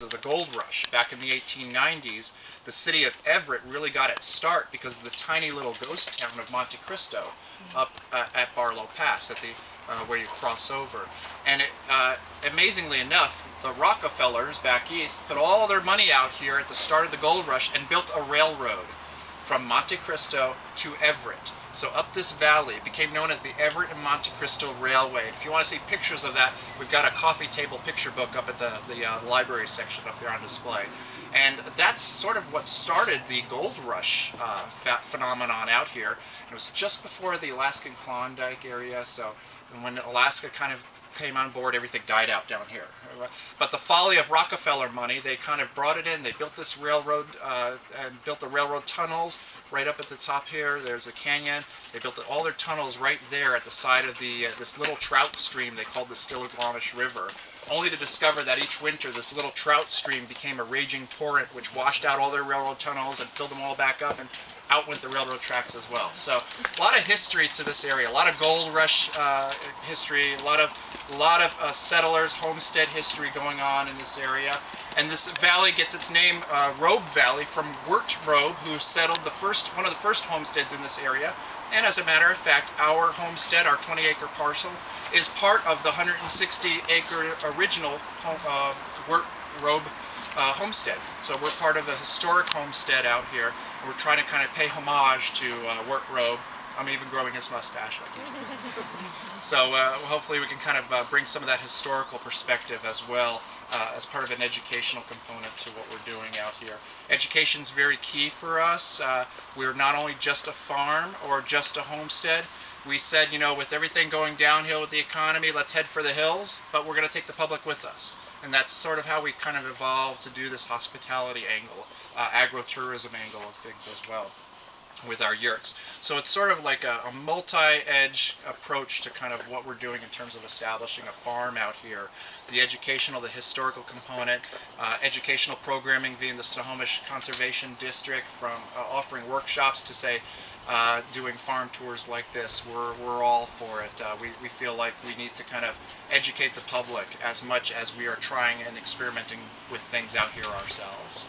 of the gold rush. Back in the 1890s, the city of Everett really got its start because of the tiny little ghost town of Monte Cristo up at Barlow Pass, at the where you cross over. And amazingly enough, the Rockefellers back east put all their money out here at the start of the gold rush and built a railroad from Monte Cristo to Everett. So up this valley, it became known as the Everett and Monte Cristo Railway. And if you want to see pictures of that, we've got a coffee table picture book up at the library section up there on display. And that's sort of what started the gold rush phenomenon out here. It was just before the Alaskan Klondike area, so when Alaska kind of came on board, everything died out down here. But the folly of Rockefeller money, they kind of brought it in. They built this railroad and built the railroad tunnels right up at the top here. There's a canyon. They built all their tunnels right there at the side of the this little trout stream they called the Stillaguamish River, only to discover that each winter this little trout stream became a raging torrent which washed out all their railroad tunnels and filled them all back up, and out went the railroad tracks as well. So a lot of history to this area, a lot of gold rush history, a lot of settlers, homestead history going on in this area. And this valley gets its name, Robe Valley, from Wirt Robe, who settled one of the first homesteads in this area. And as a matter of fact, our homestead, our 20-acre parcel, is part of the 160-acre original Wirt Robe homestead. So we're part of a historic homestead out here. We're trying to kind of pay homage to Wirt Robe. I'm even growing his mustache like he did. So hopefully we can kind of bring some of that historical perspective as well as part of an educational component to what we're doing out here. Education's very key for us. We're not only just a farm or just a homestead. We said, you know, with everything going downhill with the economy, let's head for the hills, but we're going to take the public with us. And that's sort of how we kind of evolved to do this hospitality angle, agro-tourism angle of things as well with our yurts. So it's sort of like a multi-edge approach to kind of what we're doing in terms of establishing a farm out here. The educational, the historical component, educational programming via the Snohomish Conservation District, from offering workshops to say doing farm tours like this. We're all for it. We feel like we need to kind of educate the public as much as we are trying and experimenting with things out here ourselves.